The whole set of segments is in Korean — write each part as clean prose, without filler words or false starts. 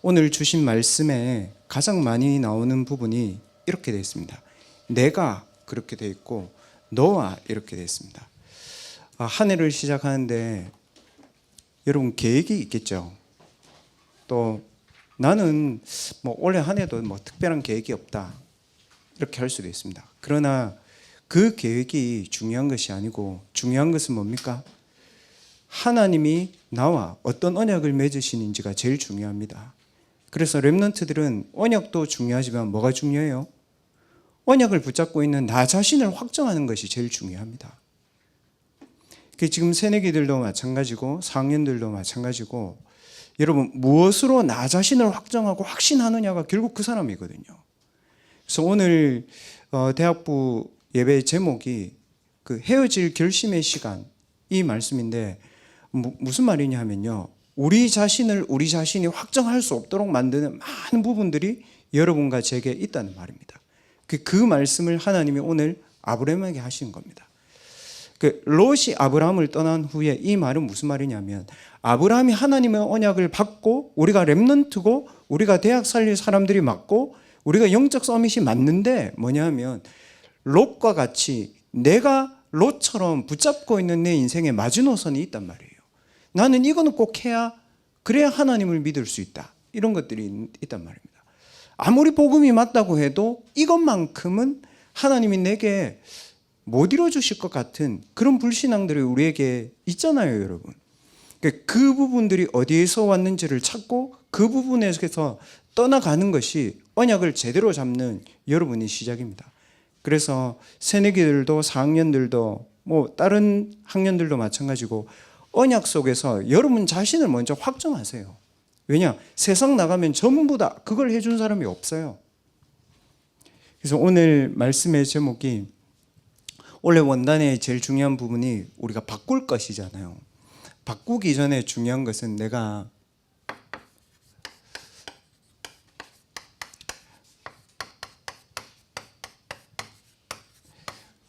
오늘 주신 말씀에 가장 많이 나오는 부분이 이렇게 되어 있습니다. 내가 그렇게 되어 있고 너와 이렇게 되어 있습니다. 한 해를 시작하는데 여러분 계획이 있겠죠. 또 나는 올해 한 해도 특별한 계획이 없다 이렇게 할 수도 있습니다. 그러나 그 계획이 중요한 것이 아니고 중요한 것은 뭡니까? 하나님이 나와 어떤 언약을 맺으시는지가 제일 중요합니다. 그래서 렘넌트들은 언약도 중요하지만 뭐가 중요해요? 언약을 붙잡고 있는 나 자신을 확정하는 것이 제일 중요합니다. 지금 새내기들도 마찬가지고 4학년들도 마찬가지고 여러분 무엇으로 나 자신을 확정하고 확신하느냐가 결국 그 사람이거든요. 그래서 오늘 대학부 예배 제목이 그 헤어질 결심의 시간 이 말씀인데 무슨 말이냐 하면요, 우리 자신이 확정할 수 없도록 만드는 많은 부분들이 여러분과 제게 있다는 말입니다. 그 말씀을 하나님이 오늘 아브라함에게 하신 겁니다. 롯이 아브라함을 떠난 후에 이 말은 무슨 말이냐면 아브라함이 하나님의 언약을 받고 우리가 렘넌트고 우리가 대학 살릴 사람들이 맞고 우리가 영적 서밋이 맞는데 뭐냐면 롯과 같이 내가 롯처럼 붙잡고 있는 내 인생의 마지노선이 있단 말이에요. 나는 이거는 꼭 해야 그래야 하나님을 믿을 수 있다. 이런 것들이 있단 말입니다. 아무리 복음이 맞다고 해도 이것만큼은 하나님이 내게 못 이뤄주실 것 같은 그런 불신앙들이 우리에게 있잖아요, 여러분. 그 부분들이 어디에서 왔는지를 찾고 그 부분에서 떠나가는 것이 언약을 제대로 잡는 여러분의 시작입니다. 그래서 새내기들도 4학년들도 다른 학년들도 마찬가지고 언약 속에서 여러분 자신을 먼저 확정하세요. 왜냐? 세상 나가면 전부 다 그걸 해준 사람이 없어요. 그래서 오늘 말씀의 제목이 원래 원단의 제일 중요한 부분이 우리가 바꿀 것이잖아요. 바꾸기 전에 중요한 것은 내가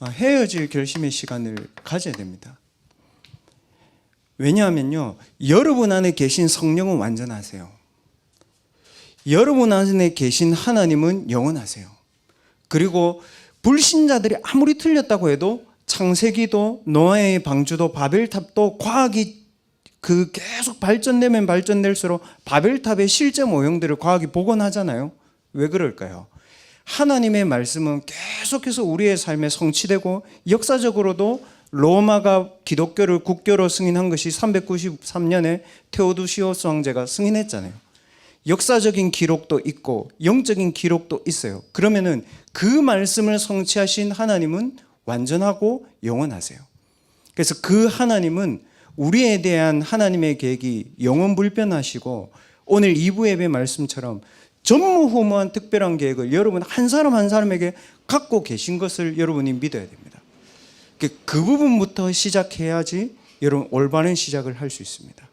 헤어질 결심의 시간을 가져야 됩니다. 왜냐하면요, 여러분 안에 계신 성령은 완전하세요. 여러분 안에 계신 하나님은 영원하세요. 그리고 불신자들이 아무리 틀렸다고 해도 창세기도 노아의 방주도 바벨탑도 과학이 계속 발전되면 발전될수록 바벨탑의 실제 모형들을 과학이 복원하잖아요. 왜 그럴까요? 하나님의 말씀은 계속해서 우리의 삶에 성취되고 역사적으로도 로마가 기독교를 국교로 승인한 것이 393년에 테오도시오스 황제가 승인했잖아요. 역사적인 기록도 있고 영적인 기록도 있어요. 그러면은 그 말씀을 성취하신 하나님은 완전하고 영원하세요. 그래서 그 하나님은 우리에 대한 하나님의 계획이 영원불변하시고 오늘 2부 예배 말씀처럼 전무후무한 특별한 계획을 여러분 한 사람 한 사람에게 갖고 계신 것을 여러분이 믿어야 됩니다. 그 부분부터 시작해야지 여러분 올바른 시작을 할 수 있습니다.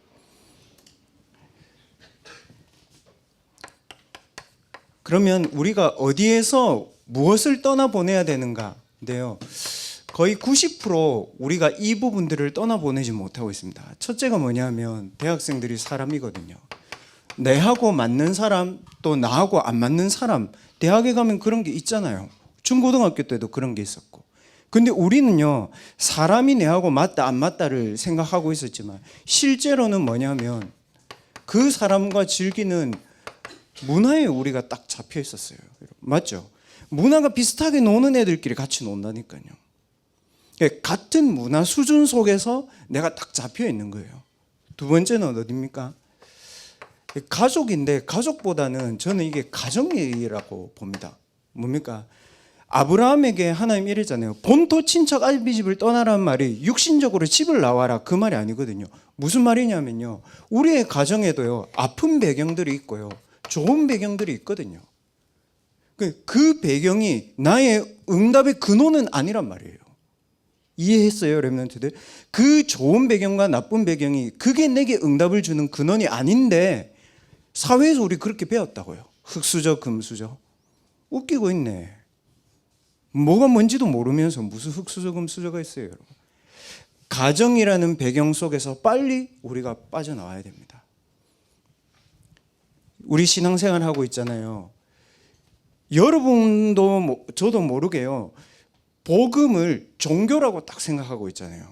그러면 우리가 어디에서 무엇을 떠나보내야 되는가인데요, 거의 90% 우리가 이 부분들을 떠나보내지 못하고 있습니다. 첫째가 뭐냐면 대학생들이 사람이거든요. 내하고 맞는 사람 또 나하고 안 맞는 사람, 대학에 가면 그런 게 있잖아요. 중고등학교 때도 그런 게 있었고. 근데 우리는요, 사람이 내하고 맞다 안 맞다를 생각하고 있었지만 실제로는 뭐냐면 그 사람과 즐기는 문화에 우리가 딱 잡혀 있었어요. 맞죠? 문화가 비슷하게 노는 애들끼리 같이 논다니까요. 같은 문화 수준 속에서 내가 딱 잡혀 있는 거예요. 두 번째는 어디입니까? 가족인데 가족보다는 저는 이게 가정이라고 봅니다. 뭡니까? 아브라함에게 하나님 이랬잖아요. 본토 친척 아비집을 떠나라는 말이 육신적으로 집을 나와라 그 말이 아니거든요. 무슨 말이냐면요, 우리의 가정에도요 아픈 배경들이 있고요 좋은 배경들이 있거든요. 그 배경이 나의 응답의 근원은 아니란 말이에요. 이해했어요, 렘넌트들? 그 좋은 배경과 나쁜 배경이 그게 내게 응답을 주는 근원이 아닌데 사회에서 우리 그렇게 배웠다고요. 흙수저 금수저. 웃기고 있네. 뭐가 뭔지도 모르면서 무슨 흙수저 금수저가 있어요, 여러분. 가정이라는 배경 속에서 빨리 우리가 빠져나와야 됩니다. 우리 신앙생활 하고 있잖아요. 여러분도 저도 모르게요. 복음을 종교라고 딱 생각하고 있잖아요.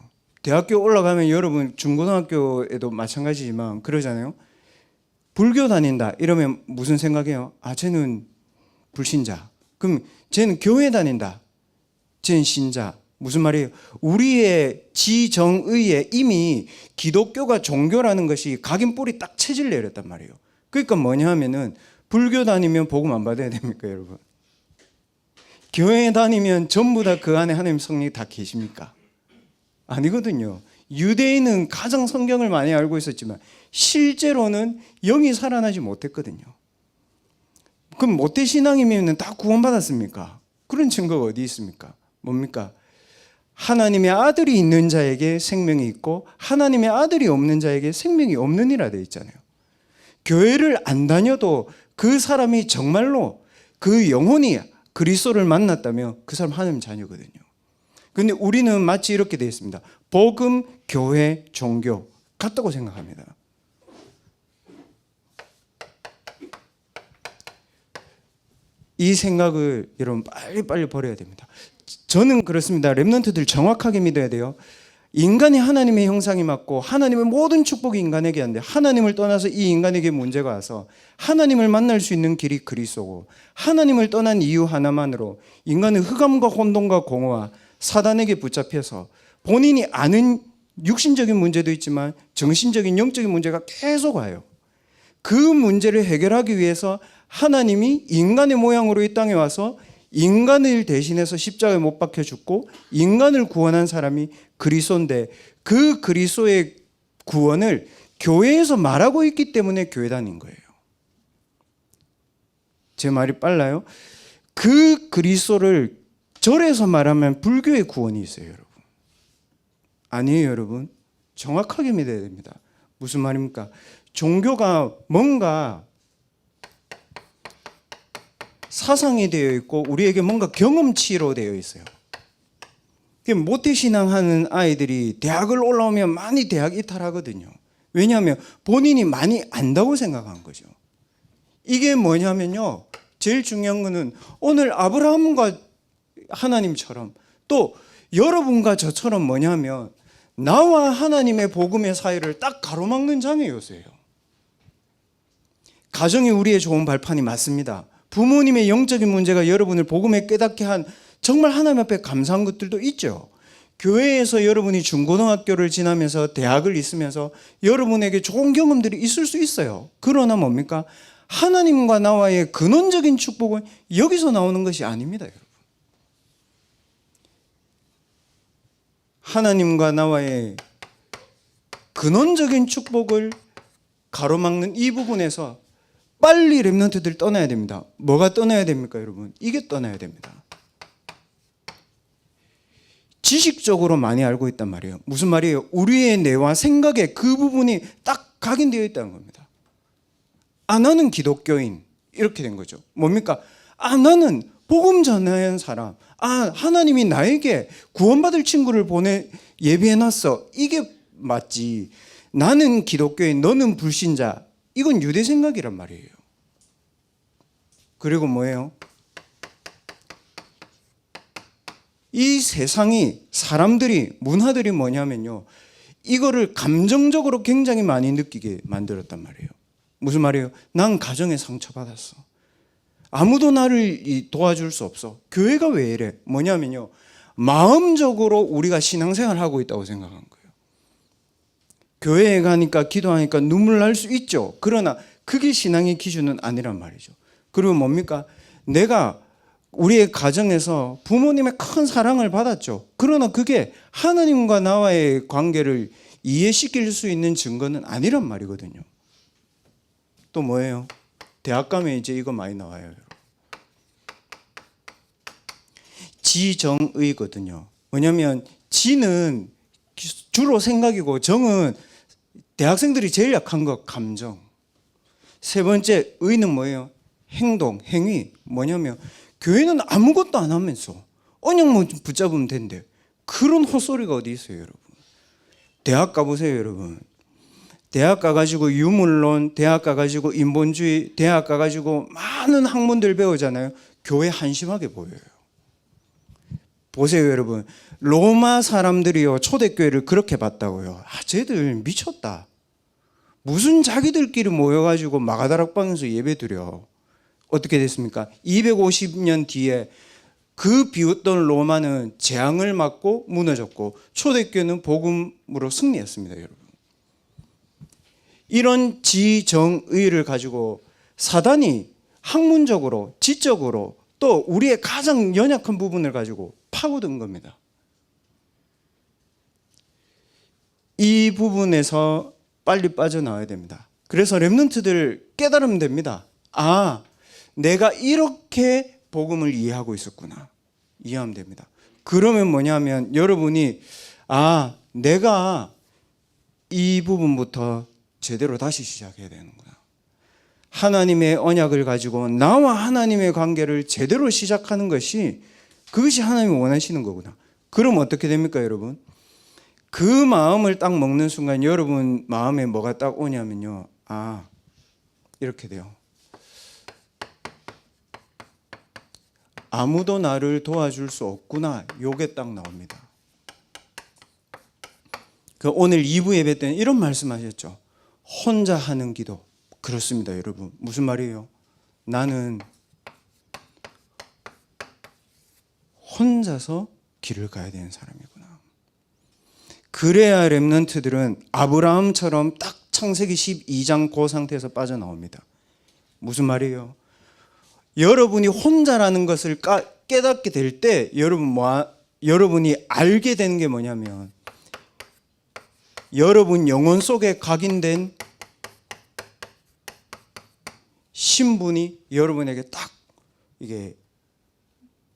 대학교 올라가면 여러분 중고등학교에도 마찬가지지만 그러잖아요. 불교 다닌다 이러면 무슨 생각이에요? 아, 쟤는 불신자. 그럼 쟤는 교회 다닌다. 쟤는 신자. 무슨 말이에요? 우리의 지정의에 이미 기독교가 종교라는 것이 각인뿌리 딱 체질 내렸단 말이에요. 그러니까 뭐냐 하면은 불교 다니면 복음 안 받아야 됩니까, 여러분? 교회 다니면 전부 다 그 안에 하나님 성령이 다 계십니까? 아니거든요. 유대인은 가장 성경을 많이 알고 있었지만 실제로는 영이 살아나지 못했거든요. 그럼 모태신앙이면 다 구원받았습니까? 그런 증거가 어디 있습니까? 뭡니까? 하나님의 아들이 있는 자에게 생명이 있고 하나님의 아들이 없는 자에게 생명이 없느니라 되어 있잖아요. 교회를 안 다녀도 그 사람이 정말로 그 영혼이 그리스도를 만났다면 그 사람 하나님 자녀거든요. 그런데 우리는 마치 이렇게 되어 있습니다. 복음, 교회, 종교 같다고 생각합니다. 이 생각을 여러분 빨리 버려야 됩니다. 저는 그렇습니다. 렘넌트들 정확하게 믿어야 돼요. 인간이 하나님의 형상이 맞고 하나님의 모든 축복이 인간에게 한데 하나님을 떠나서 이 인간에게 문제가 와서 하나님을 만날 수 있는 길이 그리스도고 하나님을 떠난 이유 하나만으로 인간은 흑암과 혼돈과 공허와 사단에게 붙잡혀서 본인이 아는 육신적인 문제도 있지만 정신적인 영적인 문제가 계속 와요. 그 문제를 해결하기 위해서 하나님이 인간의 모양으로 이 땅에 와서 인간을 대신해서 십자가에 못 박혀 죽고 인간을 구원한 사람이 그리스도인데 그 그리스도의 구원을 교회에서 말하고 있기 때문에 교회 다닌 거예요. 제 말이 빨라요? 그 그리스도를 절에서 말하면 불교의 구원이 있어요, 여러분. 아니에요, 여러분. 정확하게 믿어야 됩니다. 무슨 말입니까? 종교가 뭔가 사상이 되어 있고 우리에게 뭔가 경험치로 되어 있어요. 모태신앙하는 아이들이 대학을 올라오면 많이 대학 이탈하거든요. 왜냐하면 본인이 많이 안다고 생각한 거죠. 이게 뭐냐면요, 제일 중요한 거는 오늘 아브라함과 하나님처럼 또 여러분과 저처럼 뭐냐면 나와 하나님의 복음의 사이를 딱 가로막는 장애 요소예요. 가정이 우리의 좋은 발판이 맞습니다. 부모님의 영적인 문제가 여러분을 복음에 깨닫게 한 정말 하나님 앞에 감사한 것들도 있죠. 교회에서 여러분이 중고등학교를 지나면서 대학을 있으면서 여러분에게 좋은 경험들이 있을 수 있어요. 그러나 뭡니까? 하나님과 나와의 근원적인 축복은 여기서 나오는 것이 아닙니다, 여러분. 하나님과 나와의 근원적인 축복을 가로막는 이 부분에서 빨리 렘넌트들 떠나야 됩니다. 뭐가 떠나야 됩니까, 여러분? 이게 떠나야 됩니다. 지식적으로 많이 알고 있단 말이에요. 무슨 말이에요? 우리의 뇌와 생각의 그 부분이 딱 각인되어 있다는 겁니다. 아, 나는 기독교인. 이렇게 된 거죠. 뭡니까? 아, 나는 복음 전하는 사람. 아, 하나님이 나에게 구원받을 친구를 예비해놨어. 이게 맞지. 나는 기독교인, 너는 불신자. 이건 유대 생각이란 말이에요. 그리고 뭐예요? 이 세상이 사람들이 문화들이 뭐냐면요, 이거를 감정적으로 굉장히 많이 느끼게 만들었단 말이에요. 무슨 말이에요? 난 가정에 상처받았어. 아무도 나를 도와줄 수 없어. 교회가 왜 이래? 뭐냐면요, 마음적으로 우리가 신앙생활을 하고 있다고 생각한 거예요. 교회에 가니까 기도하니까 눈물 날 수 있죠. 그러나 그게 신앙의 기준은 아니란 말이죠. 그리고 뭡니까? 내가 우리의 가정에서 부모님의 큰 사랑을 받았죠. 그러나 그게 하나님과 나와의 관계를 이해시킬 수 있는 증거는 아니란 말이거든요. 또 뭐예요? 대학 가면 이제 이거 많이 나와요. 지정의거든요. 왜냐하면 지는 주로 생각이고 정은 대학생들이 제일 약한 거 감정. 세 번째 의는 뭐예요? 행동, 행위. 뭐냐면 교회는 아무것도 안 하면서 언약만 붙잡으면 된대. 그런 헛소리가 어디 있어요, 여러분? 대학 가보세요, 여러분. 대학 가가지고 유물론, 대학 가가지고 인본주의, 대학 가가지고 많은 학문들 배우잖아요. 교회 한심하게 보여요. 보세요, 여러분. 로마 사람들이요, 초대교회를 그렇게 봤다고요. 쟤들 미쳤다. 무슨 자기들끼리 모여가지고 마가다락방에서 예배 드려. 어떻게 됐습니까? 250년 뒤에 그 비웃던 로마는 재앙을 맞고 무너졌고 초대교회는 복음으로 승리했습니다, 여러분. 이런 지정의를 가지고 사단이 학문적으로, 지적으로 또 우리의 가장 연약한 부분을 가지고 파고든 겁니다. 이 부분에서 빨리 빠져나와야 됩니다. 그래서 렘넌트들 깨달으면 됩니다. 아, 내가 이렇게 복음을 이해하고 있었구나. 이해하면 됩니다. 그러면 뭐냐면 여러분이 아, 내가 이 부분부터 제대로 다시 시작해야 되는구나. 하나님의 언약을 가지고 나와 하나님의 관계를 제대로 시작하는 것이 그것이 하나님이 원하시는 거구나. 그럼 어떻게 됩니까, 여러분? 그 마음을 딱 먹는 순간 여러분 마음에 뭐가 딱 오냐면요. 아, 이렇게 돼요. 아무도 나를 도와줄 수 없구나. 요게 딱 나옵니다. 그 오늘 2부 예배 때는 이런 말씀하셨죠. 혼자 하는 기도. 그렇습니다, 여러분. 무슨 말이에요? 나는 혼자서 길을 가야 되는 사람이구나. 그래야 렘넌트들은 아브라함처럼 딱 창세기 12장 그 상태에서 빠져나옵니다. 무슨 말이에요? 여러분이 혼자라는 것을 깨닫게 될 때 여러분이 알게 되는 게 뭐냐면 여러분 영혼 속에 각인된 신분이 여러분에게 딱 이게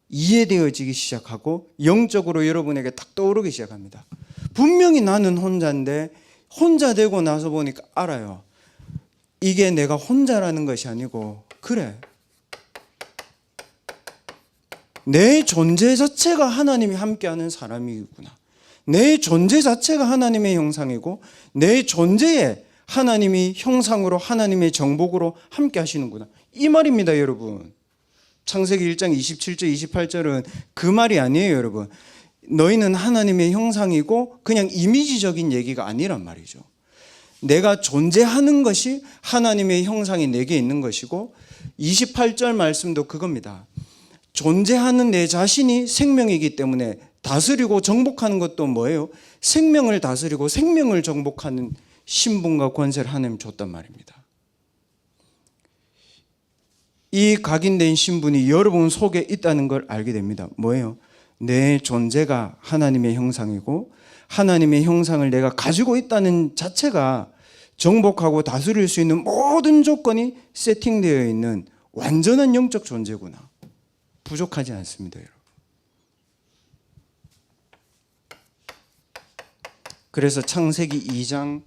이해되어지기 시작하고 영적으로 여러분에게 딱 떠오르기 시작합니다. 분명히 나는 혼자인데 혼자 되고 나서 보니까 알아요. 이게 내가 혼자라는 것이 아니고 그래. 내 존재 자체가 하나님이 함께하는 사람이구나. 내 존재 자체가 하나님의 형상이고 내 존재에 하나님이 형상으로 하나님의 정복으로 함께 하시는구나. 이 말입니다, 여러분. 창세기 1장 27절 28절은 그 말이 아니에요, 여러분. 너희는 하나님의 형상이고 그냥 이미지적인 얘기가 아니란 말이죠. 내가 존재하는 것이 하나님의 형상이 내게 있는 것이고 28절 말씀도 그겁니다. 존재하는 내 자신이 생명이기 때문에 다스리고 정복하는 것도 뭐예요? 생명을 다스리고 생명을 정복하는 신분과 권세를 하나님 줬단 말입니다. 이 각인된 신분이 여러분 속에 있다는 걸 알게 됩니다. 뭐예요? 내 존재가 하나님의 형상이고 하나님의 형상을 내가 가지고 있다는 자체가 정복하고 다스릴 수 있는 모든 조건이 세팅되어 있는 완전한 영적 존재구나. 부족하지 않습니다, 여러분. 그래서 창세기 2장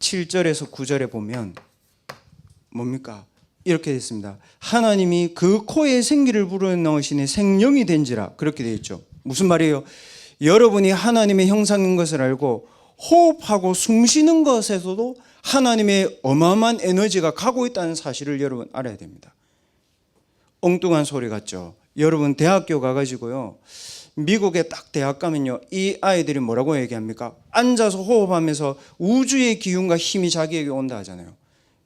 7절에서 9절에 보면 뭡니까? 이렇게 됐습니다. 하나님이 그 코에 생기를 불어넣으시니 생명이 된지라. 그렇게 되어 있죠. 무슨 말이에요? 여러분이 하나님의 형상인 것을 알고 호흡하고 숨쉬는 것에서도 하나님의 어마어마한 에너지가 가고 있다는 사실을 여러분 알아야 됩니다. 엉뚱한 소리 같죠? 여러분 대학교 가가지고요, 미국에 딱 대학 가면요, 이 아이들이 뭐라고 얘기합니까? 앉아서 호흡하면서 우주의 기운과 힘이 자기에게 온다 하잖아요.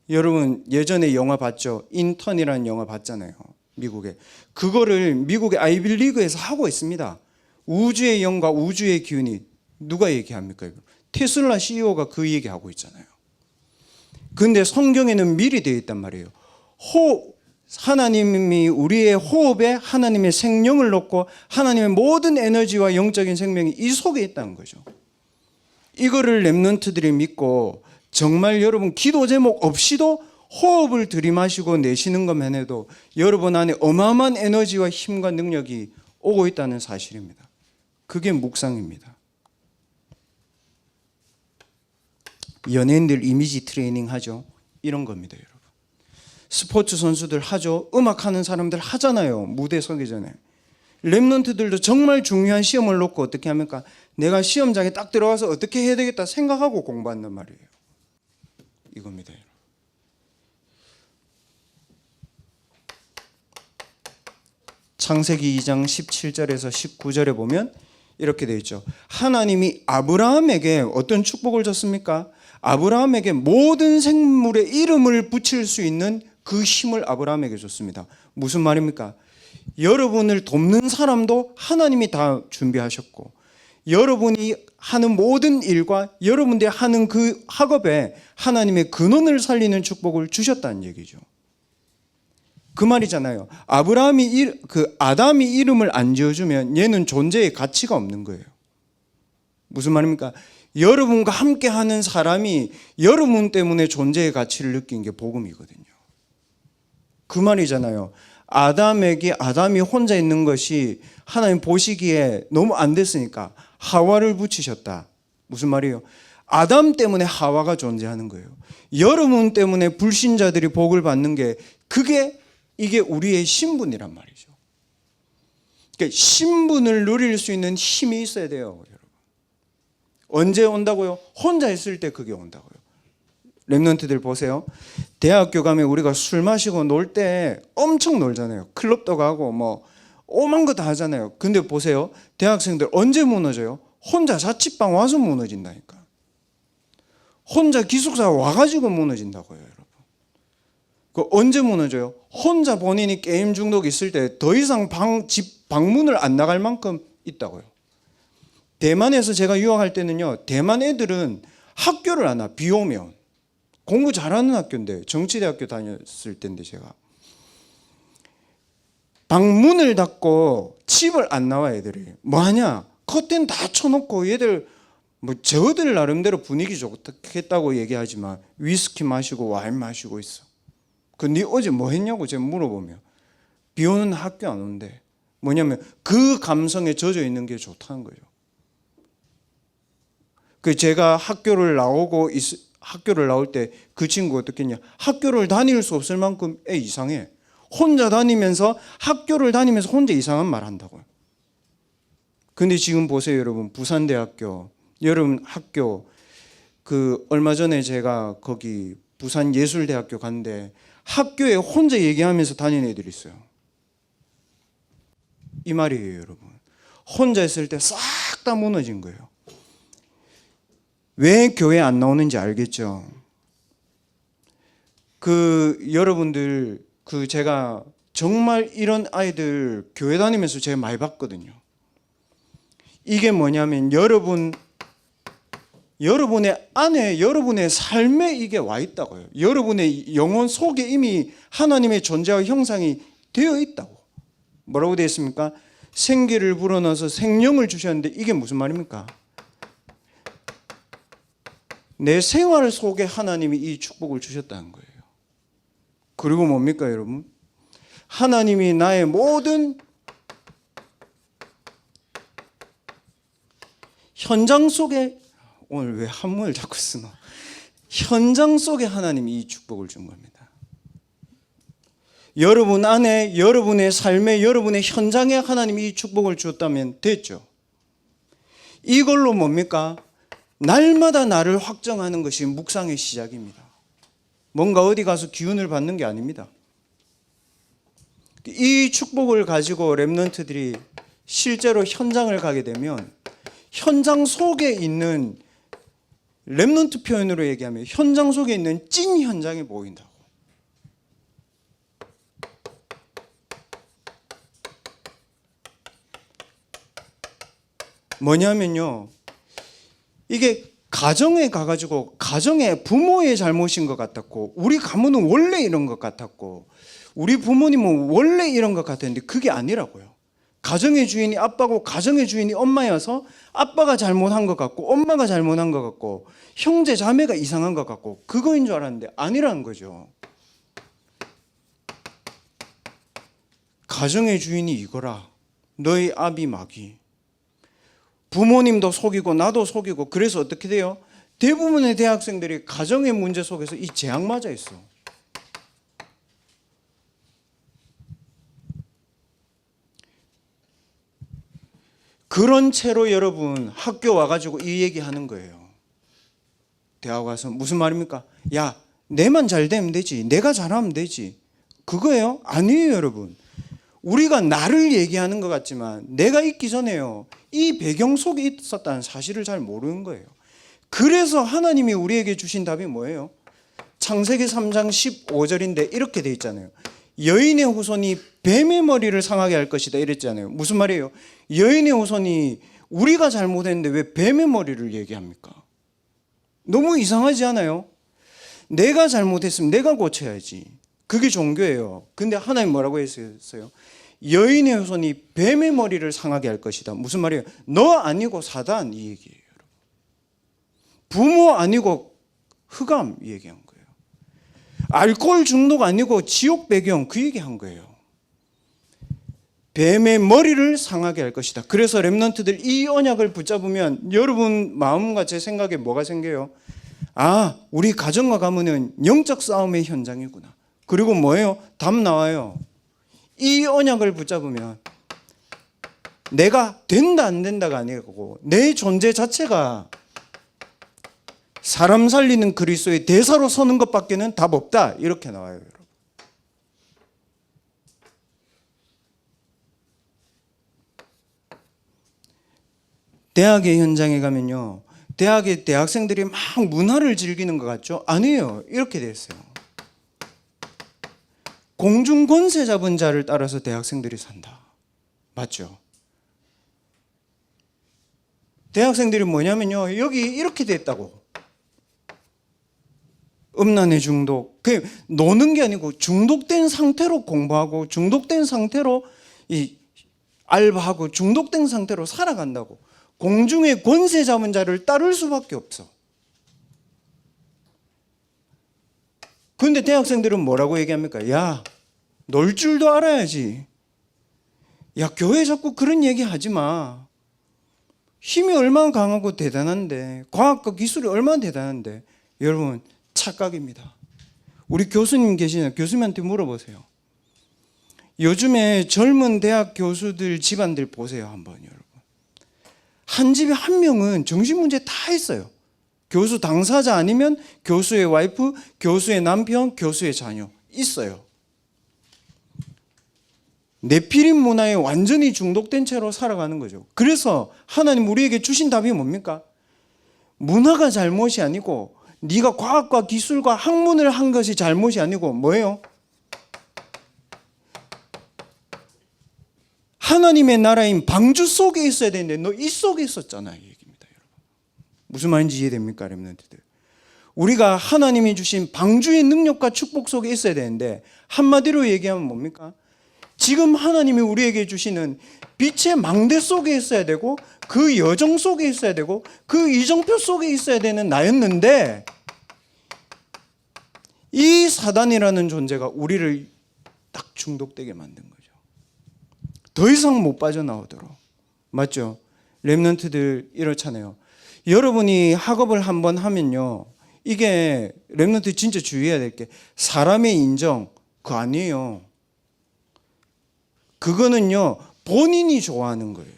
여러분 예전에 영화 봤죠? 인턴이라는 영화 봤잖아요, 미국에. 그거를 미국의 아이빌리그에서 하고 있습니다. 우주의 영과 우주의 기운이. 누가 얘기합니까? 테슬라 CEO가 그 얘기하고 있잖아요. 근데 성경에는 미리 되어 있단 말이에요. 하나님이 우리의 호흡에 하나님의 생명을 넣고 하나님의 모든 에너지와 영적인 생명이 이 속에 있다는 거죠. 이거를 렘넌트들이 믿고 정말 여러분 기도 제목 없이도 호흡을 들이마시고 내쉬는 것만 해도 여러분 안에 어마어마한 에너지와 힘과 능력이 오고 있다는 사실입니다. 그게 묵상입니다. 연예인들 이미지 트레이닝 하죠. 이런 겁니다, 여러분. 스포츠 선수들 하죠. 음악하는 사람들 하잖아요, 무대 서기 전에. 렘넌트들도 정말 중요한 시험을 놓고 어떻게 합니까? 내가 시험장에 딱 들어가서 어떻게 해야 되겠다 생각하고 공부한단 말이에요. 이겁니다. 창세기 2장 17절에서 19절에 보면 이렇게 되어 있죠. 하나님이 아브라함에게 어떤 축복을 줬습니까? 아브라함에게 모든 생물의 이름을 붙일 수 있는 그 힘을 아브라함에게 줬습니다. 무슨 말입니까? 여러분을 돕는 사람도 하나님이 다 준비하셨고, 여러분이 하는 모든 일과 여러분들이 하는 그 학업에 하나님의 근원을 살리는 축복을 주셨다는 얘기죠. 그 말이잖아요. 아담이 이름을 안 지어주면 얘는 존재의 가치가 없는 거예요. 무슨 말입니까? 여러분과 함께 하는 사람이 여러분 때문에 존재의 가치를 느낀 게 복음이거든요. 그 말이잖아요. 아담이 혼자 있는 것이 하나님 보시기에 너무 안 됐으니까 하와를 붙이셨다. 무슨 말이에요? 아담 때문에 하와가 존재하는 거예요. 여러분 때문에 불신자들이 복을 받는 게 이게 우리의 신분이란 말이죠. 그러니까 신분을 누릴 수 있는 힘이 있어야 돼요, 여러분. 언제 온다고요? 혼자 있을 때 그게 온다고요. 렘넌트들 보세요. 대학교 가면 우리가 술 마시고 놀 때 엄청 놀잖아요. 클럽도 가고 뭐 오만 거 다 하잖아요. 근데 보세요. 대학생들 언제 무너져요? 혼자 자취방 와서 무너진다니까. 혼자 기숙사 와가지고 무너진다고요, 여러분. 그 언제 무너져요? 혼자 본인이 게임 중독 있을 때 더 이상 집 방문을 안 나갈 만큼 있다고요. 대만에서 제가 유학할 때는요, 대만 애들은 학교를 안 와. 비 오면 공부 잘하는 학교인데, 정치대학교 다녔을 때인데, 제가 방문을 닫고 집을 안 나와. 애들이 뭐하냐? 커튼 다 쳐놓고 얘들 뭐 저들 나름대로 분위기 좋겠다고 얘기하지만 위스키 마시고 와인 마시고 있어. 네 어제 뭐 했냐고 제가 물어보면 비 오는 학교 안 온대. 뭐냐면 그 감성에 젖어 있는 게 좋다는 거죠. 제가 학교를 나올 때 그 친구가 어떻겠냐? 학교를 다닐 수 없을 만큼 이상해. 혼자 다니면서 학교를 다니면서 혼자 이상한 말 한다고요. 근데 지금 보세요, 여러분. 부산대학교 여러분 학교 얼마 전에 제가 거기 부산예술대학교 갔는데 학교에 혼자 얘기하면서 다니는 애들이 있어요. 이 말이에요, 여러분. 혼자 있을 때 싹 다 무너진 거예요. 왜 교회 안 나오는지 알겠죠? 여러분들 제가 정말 이런 아이들 교회 다니면서 제가 많이 봤거든요. 이게 뭐냐면 여러분의 안에 여러분의 삶에 이게 와 있다고요. 여러분의 영혼 속에 이미 하나님의 존재와 형상이 되어 있다고. 뭐라고 되어 있습니까? 생기를 불어넣어서 생명을 주셨는데 이게 무슨 말입니까? 내 생활 속에 하나님이 이 축복을 주셨다는 거예요. 그리고 뭡니까, 여러분? 하나님이 나의 모든 현장 속에, 오늘 왜 한문을 자꾸 쓰노? 현장 속에 하나님이 이 축복을 준 겁니다. 여러분 안에, 여러분의 삶에, 여러분의 현장에 하나님이 이 축복을 주었다면 됐죠. 이걸로 뭡니까? 날마다 나를 확정하는 것이 묵상의 시작입니다. 뭔가 어디 가서 기운을 받는 게 아닙니다. 이 축복을 가지고 렘넌트들이 실제로 현장을 가게 되면 현장 속에 있는, 렘넌트 표현으로 얘기하면 현장 속에 있는 찐 현장이 보인다고. 뭐냐면요, 이게 가정에 가가지고 가정의 부모의 잘못인 것 같았고, 우리 가문은 원래 이런 것 같았고, 우리 부모님은 원래 이런 것 같았는데 그게 아니라고요. 가정의 주인이 아빠고 가정의 주인이 엄마여서 아빠가 잘못한 것 같고 엄마가 잘못한 것 같고 형제 자매가 이상한 것 같고 그거인 줄 알았는데 아니라는 거죠. 가정의 주인이 이거라. 너희 아비 마귀. 부모님도 속이고 나도 속이고. 그래서 어떻게 돼요? 대부분의 대학생들이 가정의 문제 속에서 이 재앙 맞아 있어. 그런 채로 여러분 학교 와가지고 이 얘기하는 거예요. 대학 와서 무슨 말입니까? 야, 내만 잘 되면 되지. 내가 잘하면 되지. 그거예요? 아니에요, 여러분. 우리가 나를 얘기하는 것 같지만 내가 있기 전에요, 이 배경 속에 있었다는 사실을 잘 모르는 거예요. 그래서 하나님이 우리에게 주신 답이 뭐예요? 창세기 3장 15절인데 이렇게 돼 있잖아요. 여인의 후손이 뱀의 머리를 상하게 할 것이다 이랬잖아요. 무슨 말이에요? 여인의 후손이 우리가 잘못했는데 왜 뱀의 머리를 얘기합니까? 너무 이상하지 않아요? 내가 잘못했으면 내가 고쳐야지. 그게 종교예요. 근데 하나님 뭐라고 했어요? 여인의 후손이 뱀의 머리를 상하게 할 것이다. 무슨 말이에요? 너 아니고 사단, 이 얘기예요. 부모 아니고 흑암, 이 얘기한 거예요. 알코올 중독 아니고 지옥 배경, 그 얘기한 거예요. 뱀의 머리를 상하게 할 것이다. 그래서 렘넌트들 이 언약을 붙잡으면 여러분 마음과 제 생각에 뭐가 생겨요? 아, 우리 가정과 가문은 영적 싸움의 현장이구나. 그리고 뭐예요? 답 나와요. 이 언약을 붙잡으면 내가 된다 안 된다가 아니고 내 존재 자체가 사람 살리는 그리스도의 대사로 서는 것밖에는 답 없다. 이렇게 나와요, 여러분. 대학의 현장에 가면요, 대학의 대학생들이 막 문화를 즐기는 것 같죠? 아니에요. 이렇게 돼 있어요. 공중 권세 잡은 자를 따라서 대학생들이 산다. 맞죠? 대학생들이 뭐냐면요, 여기 이렇게 됐다고. 음란의 중독. 그 노는 게 아니고 중독된 상태로 공부하고 중독된 상태로 이 알바하고 중독된 상태로 살아간다고. 공중의 권세 잡은 자를 따를 수밖에 없어. 그런데 대학생들은 뭐라고 얘기합니까? 야, 놀 줄도 알아야지. 야, 교회 자꾸 그런 얘기 하지 마. 힘이 얼마나 강하고 대단한데, 과학과 기술이 얼마나 대단한데. 여러분, 착각입니다. 우리 교수님 계시는 교수님한테 물어보세요. 요즘에 젊은 대학 교수들 집안들 보세요, 한번 여러분. 한 집에 한 명은 정신문제 다 있어요. 교수 당사자 아니면 교수의 와이프, 교수의 남편, 교수의 자녀 있어요. 네피림 문화에 완전히 중독된 채로 살아가는 거죠. 그래서 하나님 우리에게 주신 답이 뭡니까? 문화가 잘못이 아니고 네가 과학과 기술과 학문을 한 것이 잘못이 아니고 뭐예요? 하나님의 나라인 방주 속에 있어야 되는데 너 이 속에 있었잖아, 이 얘기입니다, 여러분. 무슨 말인지 이해됩니까, 렘넌트들? 우리가 하나님이 주신 방주의 능력과 축복 속에 있어야 되는데 한마디로 얘기하면 뭡니까? 지금 하나님이 우리에게 주시는 빛의 망대 속에 있어야 되고 그 여정 속에 있어야 되고 그 이정표 속에 있어야 되는 나였는데 이 사단이라는 존재가 우리를 딱 중독되게 만든 거죠. 더 이상 못 빠져나오도록. 맞죠? 렘넌트들 이렇잖아요. 여러분이 학업을 한번 하면요, 이게 렘넌트 진짜 주의해야 될 게 사람의 인정 그거 아니에요. 그거는요 본인이 좋아하는 거예요.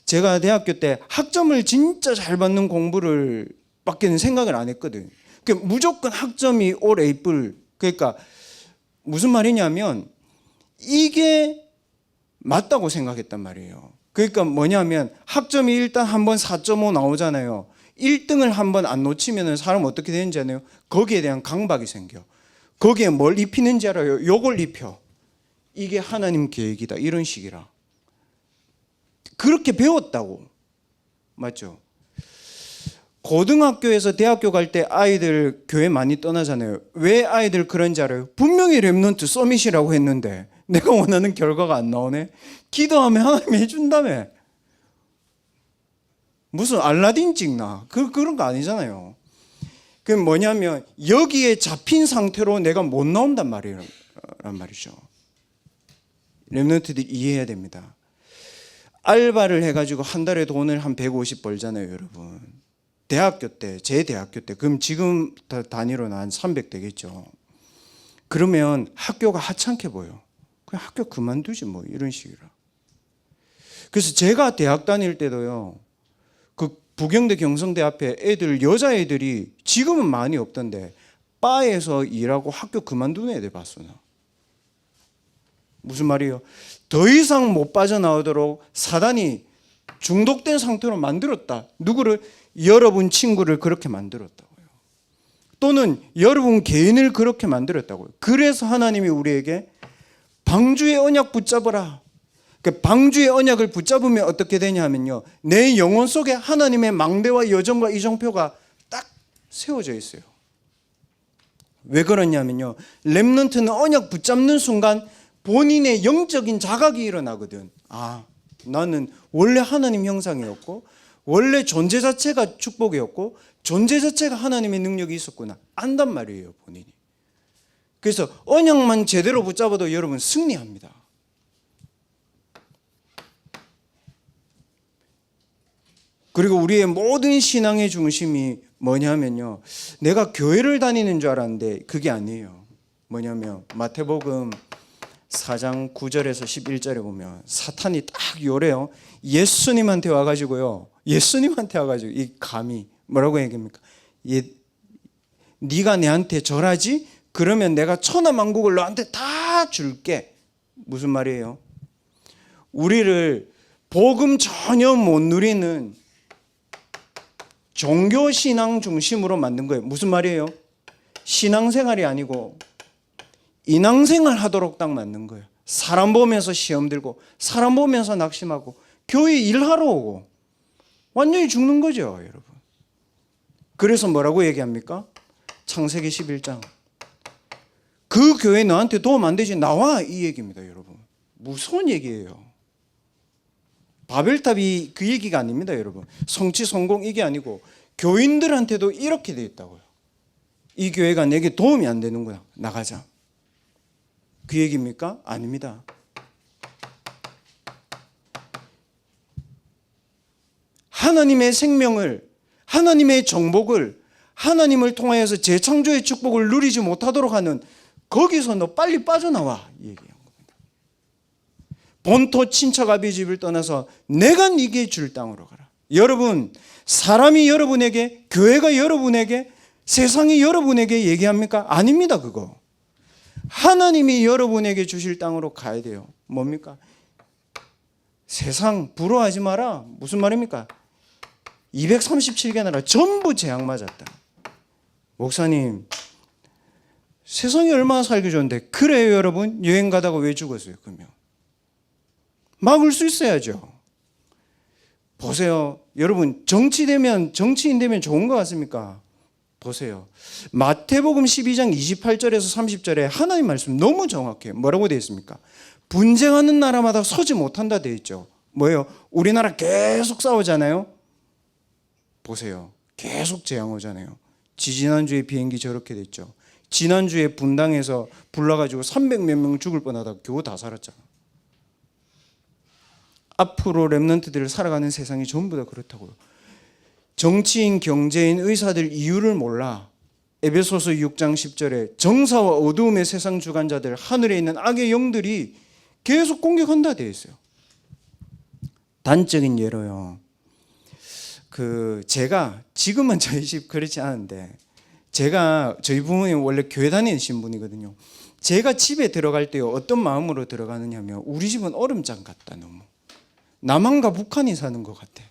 제가 대학교 때 학점을 진짜 잘 받는 공부를 밖에는 생각을 안 했거든. 그러니까 무조건 학점이 올 A뿔. 그러니까 무슨 말이냐면 이게 맞다고 생각했단 말이에요. 그러니까 뭐냐면 학점이 일단 한번 4.5 나오잖아요. 1등을 한번 안 놓치면 사람 어떻게 되는지 아나요? 거기에 대한 강박이 생겨. 거기에 뭘 입히는지 알아요? 요걸 입혀. 이게 하나님 계획이다, 이런 식이라. 그렇게 배웠다고. 맞죠? 고등학교에서 대학교 갈 때 아이들 교회 많이 떠나잖아요. 왜 아이들 그런지 알아요? 분명히 렘넌트 서밋이라고 했는데 내가 원하는 결과가 안 나오네. 기도하면 하나님이 해준다며. 무슨 알라딘 찍나? 그런 거 아니잖아요. 그 뭐냐면 여기에 잡힌 상태로 내가 못 나온단 말이란 말이죠. 렘넌트들이 이해해야 됩니다. 알바를 해가지고 한 달에 돈을 한 150 벌잖아요, 여러분. 대학교 때, 제 대학교 때, 그럼 지금 단위로는 한 300 되겠죠. 그러면 학교가 하찮게 보여. 그냥 학교 그만두지 뭐, 이런 식이라. 그래서 제가 대학 다닐 때도요, 그 부경대 경성대 앞에 애들, 여자애들이 지금은 많이 없던데 바에서 일하고 학교 그만두는 애들 봤어. 나. 무슨 말이에요? 더 이상 못 빠져나오도록 사단이 중독된 상태로 만들었다. 누구를? 여러분 친구를 그렇게 만들었다고요. 또는 여러분 개인을 그렇게 만들었다고요. 그래서 하나님이 우리에게 방주의 언약 붙잡아라. 그 방주의 언약을 붙잡으면 어떻게 되냐 하면요, 내 영혼 속에 하나님의 망대와 여정과 이정표가 딱 세워져 있어요. 왜 그러냐면요, 렘넌트는 언약 붙잡는 순간 본인의 영적인 자각이 일어나거든. 아, 나는 원래 하나님 형상이었고 원래 존재 자체가 축복이었고 존재 자체가 하나님의 능력이 있었구나 안단 말이에요, 본인이. 그래서 언약만 제대로 붙잡아도 여러분 승리합니다. 그리고 우리의 모든 신앙의 중심이 뭐냐면요, 내가 교회를 다니는 줄 알았는데 그게 아니에요. 뭐냐면 마태복음 4장 9절에서 11절에 보면 사탄이 딱 요래요. 예수님한테 와가지고요, 예수님한테 와가지고 이 감히 뭐라고 얘기합니까? 네가 내한테 절하지? 그러면 내가 천하만국을 너한테 다 줄게. 무슨 말이에요? 우리를 복음 전혀 못 누리는 종교신앙 중심으로 만든 거예요. 무슨 말이에요? 신앙생활이 아니고 인앙생활 하도록 딱 만든 거예요. 사람 보면서 시험 들고 사람 보면서 낙심하고 교회 일하러 오고 완전히 죽는 거죠, 여러분. 그래서 뭐라고 얘기합니까? 창세기 11장. 그 교회 너한테 도움 안 되지, 나와, 이 얘기입니다, 여러분. 무서운 얘기예요. 바벨탑이 그 얘기가 아닙니다, 여러분. 성취 성공 이게 아니고 교인들한테도 이렇게 돼 있다고요. 이 교회가 내게 도움이 안 되는구나, 나가자. 그 얘기입니까? 아닙니다. 하나님의 생명을, 하나님의 정복을, 하나님을 통하여서 재창조의 축복을 누리지 못하도록 하는, 거기서 너 빨리 빠져나와, 이 얘기한 겁니다. 본토 친척 아비 집을 떠나서 내가 네게 줄 땅으로 가라. 여러분, 사람이 여러분에게, 교회가 여러분에게, 세상이 여러분에게 얘기합니까? 아닙니다. 그거 하나님이 여러분에게 주실 땅으로 가야 돼요. 뭡니까? 세상 부러워하지 마라. 무슨 말입니까? 237개 나라 전부 재앙 맞았다. 목사님, 세상이 얼마나 살기 좋은데. 그래요, 여러분? 여행 가다가 왜 죽었어요, 그러면? 막을 수 있어야죠. 보세요, 여러분, 정치인 되면 좋은 것 같습니까? 보세요, 마태복음 12장 28절에서 30절에 하나님 말씀 너무 정확해요. 뭐라고 되어 있습니까? 분쟁하는 나라마다 서지 못한다 되어 있죠. 뭐예요? 우리나라 계속 싸우잖아요. 보세요, 계속 재앙 오잖아요. 지지난주에 비행기 저렇게 됐죠. 지난주에 분당에서 불나가지고 300몇 명 죽을 뻔하다가 겨우 다 살았잖아. 앞으로 렘넌트들을 살아가는 세상이 전부 다 그렇다고요. 정치인, 경제인, 의사들 이유를 몰라. 에베소서 6장 10절에 정사와 어두움의 세상 주관자들, 하늘에 있는 악의 영들이 계속 공격한다 되어 있어요. 단적인 예로요, 제가 지금은 저희 집 그렇지 않은데, 저희 부모님 원래 교회 다니신 분이거든요. 제가 집에 들어갈 때 어떤 마음으로 들어가느냐면, 우리 집은 얼음장 같다. 너무 남한과 북한이 사는 것 같아.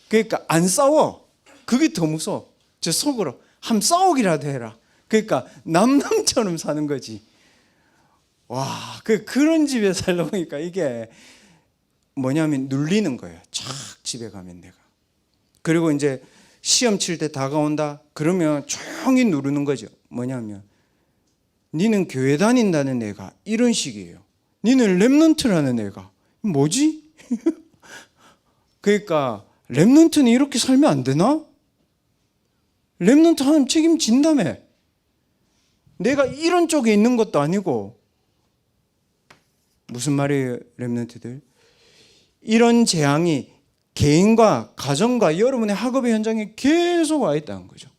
그러니까 안 싸워. 그게 더 무서워. 저 속으로 한번 싸우기라도 해라. 그러니까 남남처럼 사는 거지. 와, 그런 집에 살다 보니까 이게 뭐냐면 눌리는 거예요. 촥 집에 가면 내가. 그리고 이제 시험 칠 때 다가온다 그러면 조용히 누르는 거죠. 뭐냐면, 니는 교회 다닌다는 애가 이런 식이에요. 니는 렘넌트라는 애가 뭐지? 그러니까 렘넌트는 이렇게 살면 안 되나? 렘넌트 하나님 책임진다며. 내가 이런 쪽에 있는 것도 아니고. 무슨 말이에요, 렘넌트들? 이런 재앙이 개인과 가정과 여러분의 학업의 현장에 계속 와 있다는 거죠.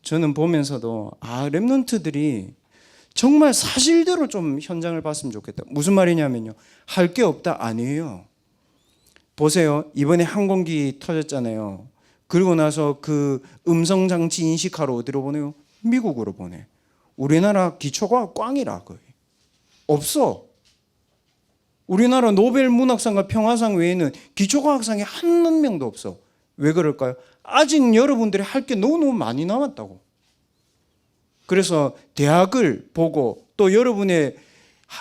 저는 보면서도 렘넌트들이 정말 사실대로 좀 현장을 봤으면 좋겠다. 무슨 말이냐면요, 할 게 없다 아니에요. 보세요, 이번에 항공기 터졌잖아요. 그리고 나서 그 음성장치 인식하러 어디로 보내요? 미국으로 보내. 우리나라 기초과학 꽝이라 거의. 없어. 우리나라 노벨 문학상과 평화상 외에는 기초과학상이 한 명도 없어. 왜 그럴까요? 아직 여러분들이 할 게 너무너무 많이 남았다고. 그래서 대학을 보고 또 여러분의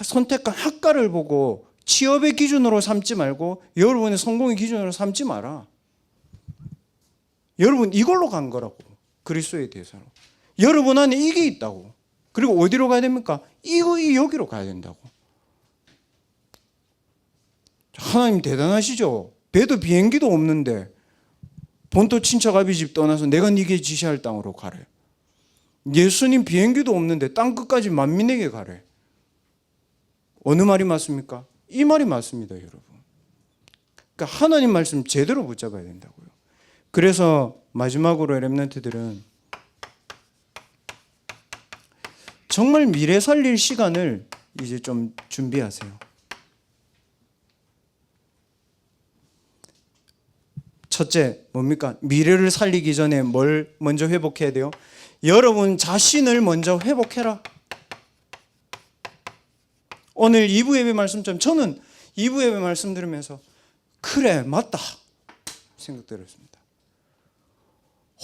선택한 학과를 보고 취업의 기준으로 삼지 말고 여러분의 성공의 기준으로 삼지 마라. 여러분 이걸로 간 거라고. 그리스도에 대해서는. 여러분 안에 이게 있다고. 그리고 어디로 가야 됩니까? 여기로 가야 된다고. 하나님 대단하시죠? 배도 비행기도 없는데 본토 친척 아비 집 떠나서 내가 네게 지시할 땅으로 가래. 예수님 비행기도 없는데 땅 끝까지 만민에게 가래. 어느 말이 맞습니까? 이 말이 맞습니다, 여러분. 그러니까 하나님 말씀 제대로 붙잡아야 된다고요. 그래서 마지막으로 렘넌트들은 정말 미래 살릴 시간을 이제 좀 준비하세요. 첫째, 뭡니까? 미래를 살리기 전에 뭘 먼저 회복해야 돼요? 여러분 자신을 먼저 회복해라. 오늘 2부 예배 말씀처럼 저는 2부 예배 말씀 들으면서 그래, 맞다 생각 들었습니다.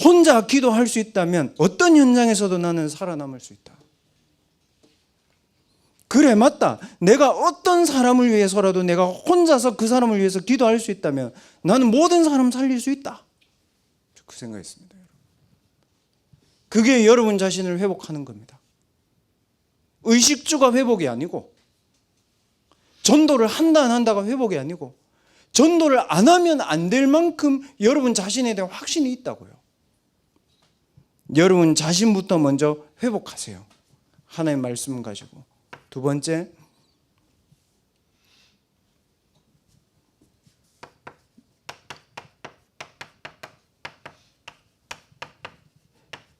혼자 기도할 수 있다면 어떤 현장에서도 나는 살아남을 수 있다. 그래, 맞다. 내가 어떤 사람을 위해서라도 내가 혼자서 그 사람을 위해서 기도할 수 있다면 나는 모든 사람 살릴 수 있다. 그 생각했습니다. 그게 여러분 자신을 회복하는 겁니다. 의식주가 회복이 아니고, 전도를 한다 안 한다가 회복이 아니고, 전도를 안 하면 안 될 만큼 여러분 자신에 대한 확신이 있다고요. 여러분 자신부터 먼저 회복하세요. 하나님의 말씀 가지고. 두 번째,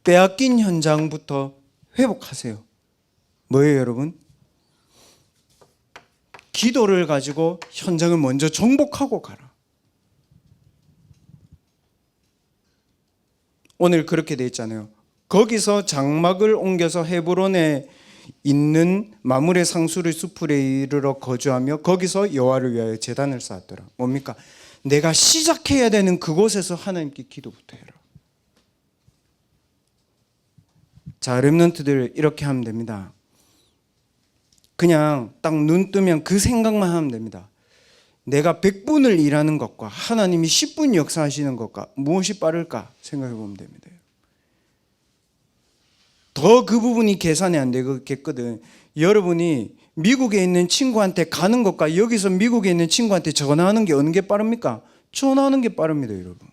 빼앗긴 현장부터 회복하세요. 뭐예요, 여러분? 기도를 가지고 현장을 먼저 정복하고 가라. 오늘 그렇게 돼 있잖아요. 거기서 장막을 옮겨서 헤브론에 있는 마물의 상수리 숲에 이르러 거주하며 거기서 여호와를 위하여 제단을 쌓았더라. 뭡니까? 내가 시작해야 되는 그곳에서 하나님께 기도부터 해라. 자, 렘넌트들 이렇게 하면 됩니다. 그냥 딱 눈 뜨면 그 생각만 하면 됩니다. 내가 100분을 일하는 것과 하나님이 10분 역사하시는 것과 무엇이 빠를까 생각해 보면 됩니다. 더 그 부분이 계산이 안 되겠거든. 여러분이 미국에 있는 친구한테 가는 것과 여기서 미국에 있는 친구한테 전화하는 게 어느 게 빠릅니까? 전화하는 게 빠릅니다, 여러분.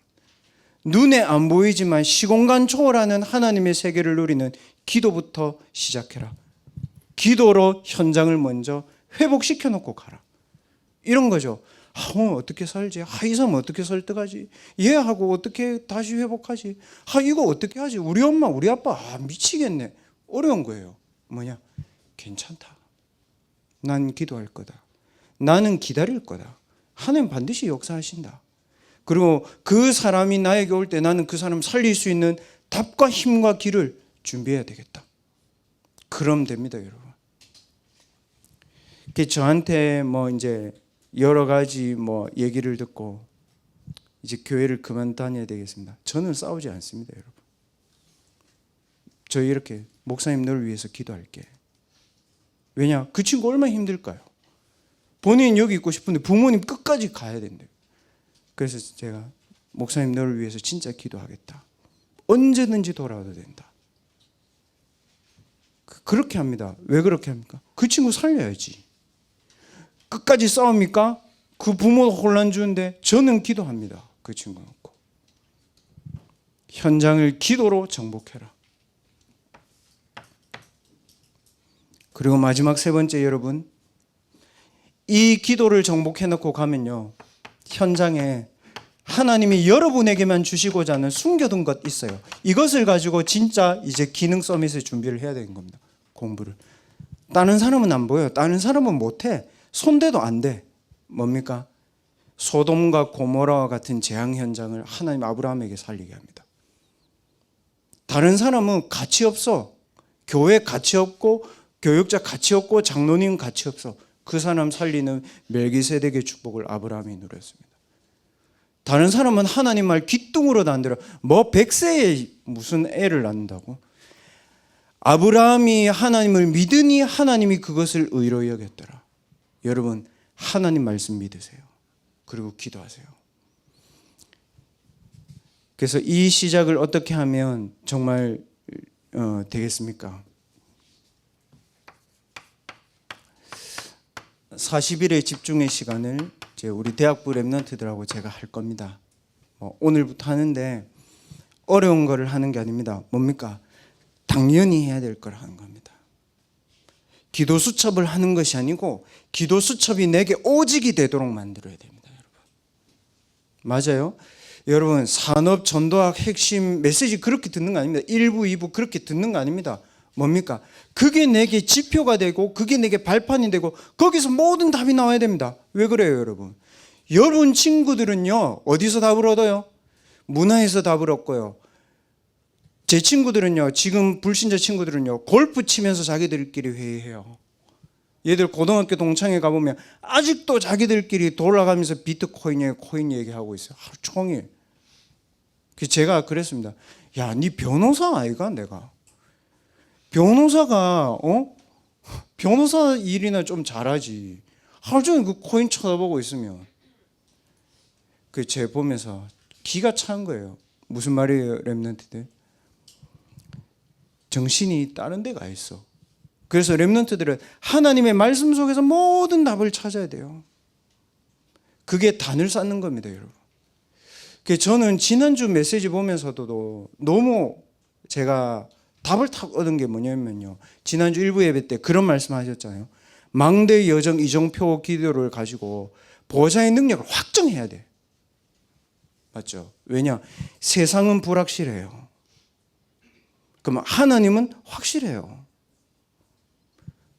눈에 안 보이지만 시공간 초월하는 하나님의 세계를 누리는 기도부터 시작해라. 기도로 현장을 먼저 회복시켜 놓고 가라. 이런 거죠. 어떻게 살지? 이 사람 어떻게 설득하지? 얘하고 어떻게 다시 회복하지? 이거 어떻게 하지? 우리 엄마, 우리 아빠, 미치겠네. 어려운 거예요. 뭐냐? 괜찮다. 난 기도할 거다. 나는 기다릴 거다. 하나님 반드시 역사하신다. 그리고 그 사람이 나에게 올 때 나는 그 사람 살릴 수 있는 답과 힘과 길을 준비해야 되겠다. 그럼 됩니다, 여러분. 저한테 이제 여러 가지 얘기를 듣고 이제 교회를 그만 다녀야 되겠습니다. 저는 싸우지 않습니다, 여러분. 저 이렇게 목사님 너를 위해서 기도할게. 왜냐? 그 친구 얼마나 힘들까요? 본인 여기 있고 싶은데 부모님 끝까지 가야 된대요. 그래서 제가 목사님 너를 위해서 진짜 기도하겠다. 언제든지 돌아와도 된다. 그렇게 합니다. 왜 그렇게 합니까? 그 친구 살려야지. 끝까지 싸웁니까? 그 부모도 혼란 주는데 저는 기도합니다. 그 친구 놓고. 현장을 기도로 정복해라. 그리고 마지막 세 번째, 여러분, 이 기도를 정복해 놓고 가면요, 현장에 하나님이 여러분에게만 주시고자 하는 숨겨둔 것 있어요. 이것을 가지고 진짜 이제 기능 서밋을 준비를 해야 되는 겁니다. 공부를. 다른 사람은 안 보여요. 다른 사람은 못해. 손대도 안 돼. 뭡니까? 소돔과 고모라와 같은 재앙 현장을 하나님 아브라함에게 살리게 합니다. 다른 사람은 가치 없어. 교회 가치 없고 교육자 가치 없고 장로님 가치 없어. 그 사람 살리는 멜기세덱의 축복을 아브라함이 누렸습니다. 다른 사람은 하나님 말 귀뚱으로도 안 들어. 뭐 100세에 무슨 애를 낳는다고? 아브라함이 하나님을 믿으니 하나님이 그것을 의로 여겼더라. 여러분, 하나님 말씀 믿으세요. 그리고 기도하세요. 그래서 이 시작을 어떻게 하면 정말 되겠습니까? 40일의 집중의 시간을 이제 우리 대학부 랩런트들하고 제가 할 겁니다. 오늘부터 하는데 어려운 거를 하는 게 아닙니다. 뭡니까? 당연히 해야 될 걸 하는 겁니다. 기도 수첩을 하는 것이 아니고 기도 수첩이 내게 오직이 되도록 만들어야 됩니다. 여러분. 맞아요? 여러분, 산업 전도학 핵심 메시지 그렇게 듣는 거 아닙니다. 1부, 2부 그렇게 듣는 거 아닙니다. 뭡니까? 그게 내게 지표가 되고 그게 내게 발판이 되고 거기서 모든 답이 나와야 됩니다. 왜 그래요, 여러분? 여러분 친구들은요, 어디서 답을 얻어요? 문화에서 답을 얻고요. 제 친구들은요, 지금 불신자 친구들은요, 골프 치면서 자기들끼리 회의해요. 얘들 고등학교 동창회 가보면 아직도 자기들끼리 돌아가면서 비트코인, 코인 얘기하고 있어요. 하루 종일. 제가 그랬습니다. 야, 네 변호사 아이가 내가. 변호사가 변호사 일이나 좀 잘하지. 하루 종일 그 코인 쳐다보고 있으면 제 보면서 기가 찬 거예요. 무슨 말이에요, 랩런트들? 정신이 다른 데 가 있어. 그래서 랩런트들은 하나님의 말씀 속에서 모든 답을 찾아야 돼요. 그게 단을 쌓는 겁니다, 여러분. 저는 지난주 메시지 보면서도 너무 제가 답을 탁 얻은 게 뭐냐면요. 지난주 일부 예배 때 그런 말씀 하셨잖아요. 망대 여정 이정표 기도를 가지고 보호자의 능력을 확정해야 돼. 맞죠? 왜냐? 세상은 불확실해요. 그럼 하나님은 확실해요.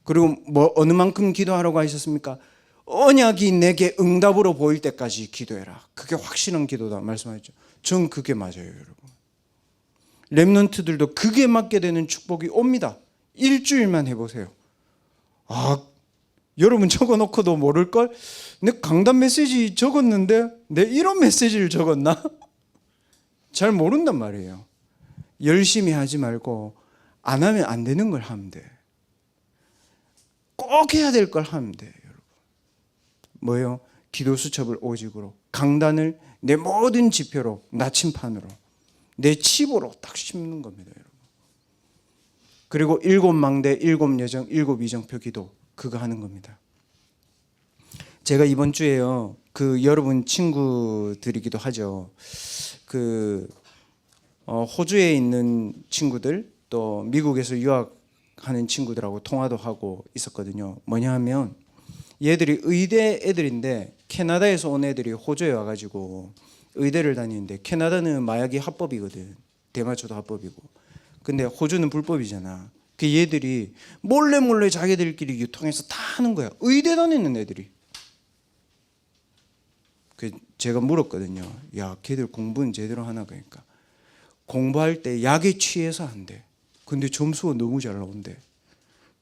그리고 어느 만큼 기도하라고 하셨습니까? 언약이 내게 응답으로 보일 때까지 기도해라. 그게 확실한 기도다 말씀하셨죠. 전 그게 맞아요, 여러분. 랩런트들도 그게 맞게 되는 축복이 옵니다. 일주일만 해보세요. 여러분 적어놓고도 모를걸? 내 강단 메시지 적었는데 내 이런 메시지를 적었나? 잘 모른단 말이에요. 열심히 하지 말고 안 하면 안 되는 걸 하면 돼. 꼭 해야 될 걸 하면 돼, 여러분. 뭐예요? 기도 수첩을 오직으로, 강단을 내 모든 지표로, 나침판으로, 내 칩으로 딱 심는 겁니다, 여러분. 그리고 7망대, 7여정, 7이정표 기도, 그거 하는 겁니다. 제가 이번 주에요, 여러분 친구들이기도 하죠. 호주에 있는 친구들, 또 미국에서 유학하는 친구들하고 통화도 하고 있었거든요. 뭐냐 하면 얘들이 의대 애들인데 캐나다에서 온 애들이 호주에 와가지고 의대를 다니는데 캐나다는 마약이 합법이거든. 대마초도 합법이고. 근데 호주는 불법이잖아. 얘들이 몰래 자기들끼리 유통해서 다 하는 거야. 의대 다니는 애들이. 제가 물었거든요. 야, 걔들 공부는 제대로 하나? 그러니까 공부할 때 약에 취해서 한대. 근데 점수가 너무 잘 나온대.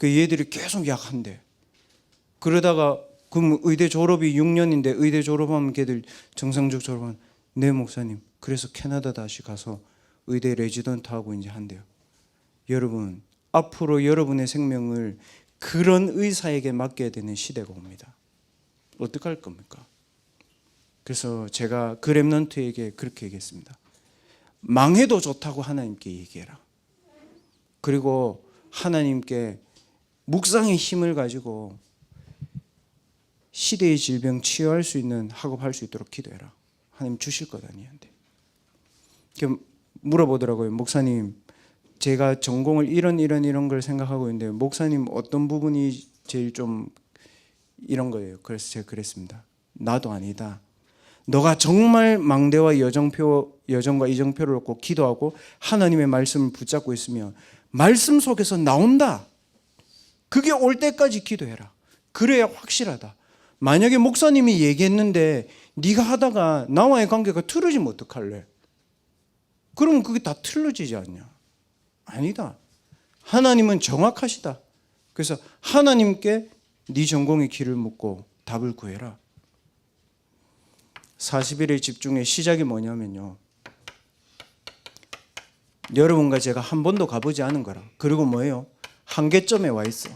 얘들이 계속 약 한대. 그러다가 그럼 의대 졸업이 6년인데 의대 졸업하면 걔들 정상적 졸업하면 네 목사님 그래서 캐나다 다시 가서 의대 레지던트 하고 이제 한대요. 여러분 앞으로 여러분의 생명을 그런 의사에게 맡겨야 되는 시대가 옵니다. 어떻게 할 겁니까? 그래서 제가 그 랩런트에게 그렇게 얘기했습니다. 망해도 좋다고 하나님께 얘기해라. 그리고 하나님께 묵상의 힘을 가지고 시대의 질병 치유할 수 있는 학업할 수 있도록 기도해라. 하나님 주실 것 아니한데. 물어보더라고요. 목사님, 제가 전공을 이런 걸 생각하고 있는데 목사님 어떤 부분이 제일 좀 이런 거예요. 그래서 제가 그랬습니다. 나도 아니다. 너가 정말 망대와 여정과 이정표를 놓고 기도하고 하나님의 말씀을 붙잡고 있으면 말씀 속에서 나온다. 그게 올 때까지 기도해라. 그래야 확실하다. 만약에 목사님이 얘기했는데 네가 하다가 나와의 관계가 틀어지면 어떡할래? 그러면 그게 다 틀어지지 않냐? 아니다. 하나님은 정확하시다. 그래서 하나님께 네 전공의 길을 묻고 답을 구해라. 40일의 집중의 시작이 뭐냐면요, 여러분과 제가 한 번도 가보지 않은 거라. 그리고 뭐예요? 한계점에 와 있어.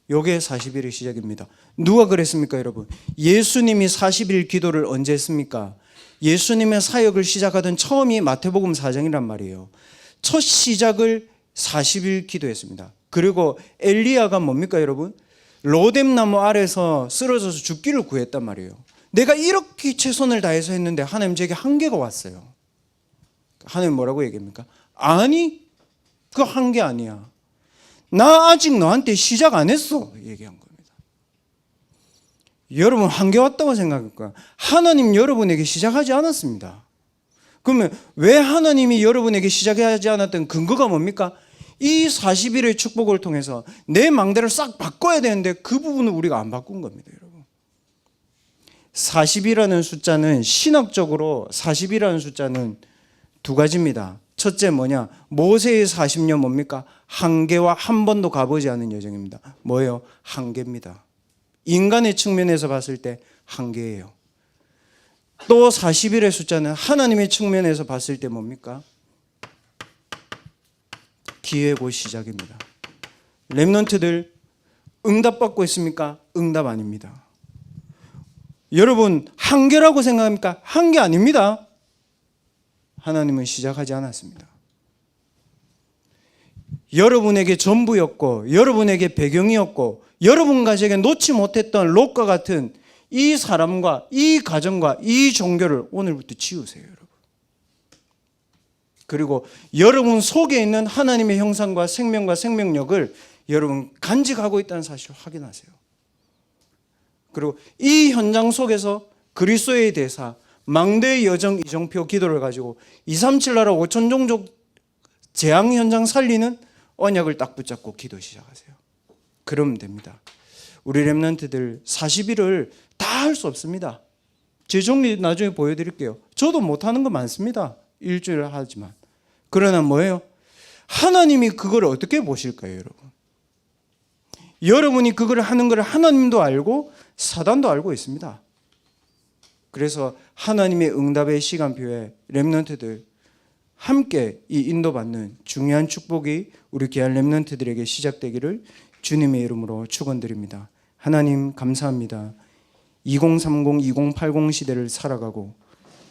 요게 40일의 시작입니다. 누가 그랬습니까, 여러분? 예수님이 40일 기도를 언제 했습니까? 예수님의 사역을 시작하던 처음이 마태복음 4장이란 말이에요. 첫 시작을 40일 기도했습니다. 그리고 엘리야가 뭡니까, 여러분? 로뎀나무 아래서 쓰러져서 죽기를 구했단 말이에요. 내가 이렇게 최선을 다해서 했는데 하나님 제게 한계가 왔어요. 하나님 뭐라고 얘기합니까? 아니, 그 한계 아니야. 나 아직 너한테 시작 안 했어. 얘기한 겁니다. 여러분 한계 왔다고 생각할 거야. 하나님 여러분에게 시작하지 않았습니다. 그러면 왜 하나님이 여러분에게 시작하지 않았던 근거가 뭡니까? 이 40일의 축복을 통해서 내 망대를 싹 바꿔야 되는데 그 부분을 우리가 안 바꾼 겁니다, 여러분. 40이라는 숫자는 신학적으로 40이라는 숫자는 두 가지입니다. 첫째 뭐냐? 모세의 40년 뭡니까? 한계와 한 번도 가보지 않은 여정입니다. 뭐예요? 한계입니다. 인간의 측면에서 봤을 때 한계예요. 또 40일의 숫자는 하나님의 측면에서 봤을 때 뭡니까? 기회고 시작입니다. 렘넌트들 응답받고 있습니까? 응답 아닙니다. 여러분 한계라고 생각합니까? 한계 아닙니다. 하나님은 시작하지 않았습니다. 여러분에게 전부였고 여러분에게 배경이었고 여러분과 제게 놓지 못했던 롯과 같은 이 사람과 이 가정과 이 종교를 오늘부터 지우세요, 여러분. 그리고 여러분 속에 있는 하나님의 형상과 생명과 생명력을 여러분 간직하고 있다는 사실을 확인하세요. 그리고 이 현장 속에서 그리스도의 대사, 망대의 여정 이정표 기도를 가지고 237 나라 5천 종족 재앙 현장 살리는 언약을 딱 붙잡고 기도 시작하세요. 그러면 됩니다. 우리 렘넌트들 40일을 다 할 수 없습니다. 제 정리 나중에 보여드릴게요. 저도 못하는 거 많습니다. 일주일 하지만. 그러나 뭐예요? 하나님이 그걸 어떻게 보실까요, 여러분? 여러분이 그걸 하는 걸 하나님도 알고 사단도 알고 있습니다. 그래서 하나님의 응답의 시간표에 렘넌트들 함께 이 인도받는 중요한 축복이 우리 귀한 렘넌트들에게 시작되기를 주님의 이름으로 축원드립니다. 하나님 감사합니다. 2030, 2080 시대를 살아가고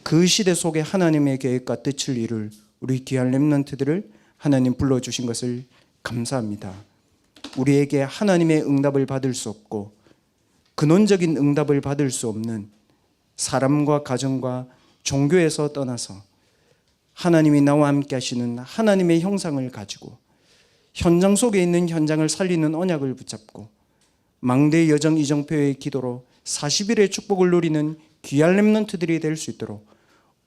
그 시대 속에 하나님의 계획과 뜻을 이룰 우리 귀한 렘넌트들을 하나님 불러주신 것을 감사합니다. 우리에게 하나님의 응답을 받을 수 없고 근원적인 응답을 받을 수 없는 사람과 가정과 종교에서 떠나서 하나님이 나와 함께 하시는 하나님의 형상을 가지고 현장 속에 있는 현장을 살리는 언약을 붙잡고 망대의 여정 이정표의 기도로 40일의 축복을 누리는 귀한 렘넌트들이 될 수 있도록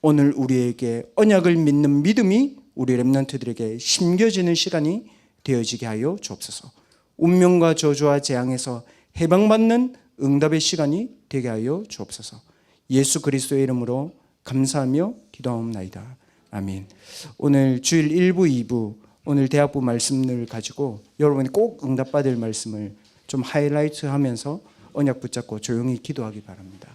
오늘 우리에게 언약을 믿는 믿음이 우리 렘넌트들에게 심겨지는 시간이 되어지게 하여 주옵소서. 운명과 저주와 재앙에서 해방받는 응답의 시간이 되게 하여 주옵소서. 예수 그리스도의 이름으로 감사하며 기도하옵나이다. 아멘. 오늘 주일 1부, 2부 오늘 대학부 말씀을 가지고 여러분이 꼭 응답받을 말씀을 좀 하이라이트 하면서 언약 붙잡고 조용히 기도하기 바랍니다.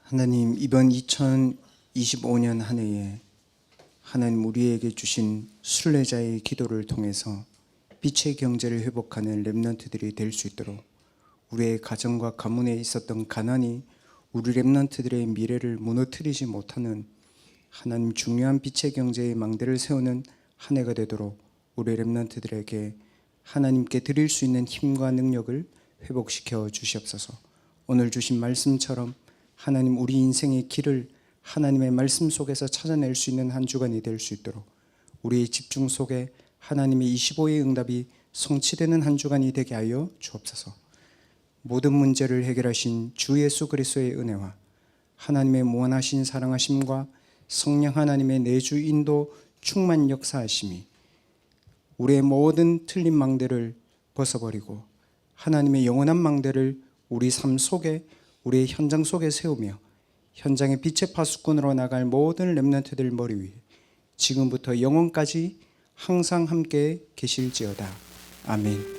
하나님, 이번 2025년 한 해에 하나님 우리에게 주신 순례자의 기도를 통해서 빛의 경제를 회복하는 렘넌트들이 될 수 있도록 우리의 가정과 가문에 있었던 가난이 우리 렘넌트들의 미래를 무너뜨리지 못하는 하나님 중요한 빛의 경제의 망대를 세우는 한 해가 되도록 우리 렘넌트들에게 하나님께 드릴 수 있는 힘과 능력을 회복시켜 주시옵소서. 오늘 주신 말씀처럼 하나님 우리 인생의 길을 하나님의 말씀 속에서 찾아낼 수 있는 한 주간이 될 수 있도록 우리의 집중 속에 하나님의 25의 응답이 성취되는 한 주간이 되게 하여 주옵소서. 모든 문제를 해결하신 주 예수 그리스도의 은혜와 하나님의 무한하신 사랑하심과 성령 하나님의 내주 인도 충만 역사하심이 우리의 모든 틀린 망대를 벗어버리고 하나님의 영원한 망대를 우리 삶 속에, 우리의 현장 속에 세우며 현장의 빛의 파수꾼으로 나갈 모든 렘넌트들 머리 위에 지금부터 영원까지 항상 함께 계실지어다. 아멘.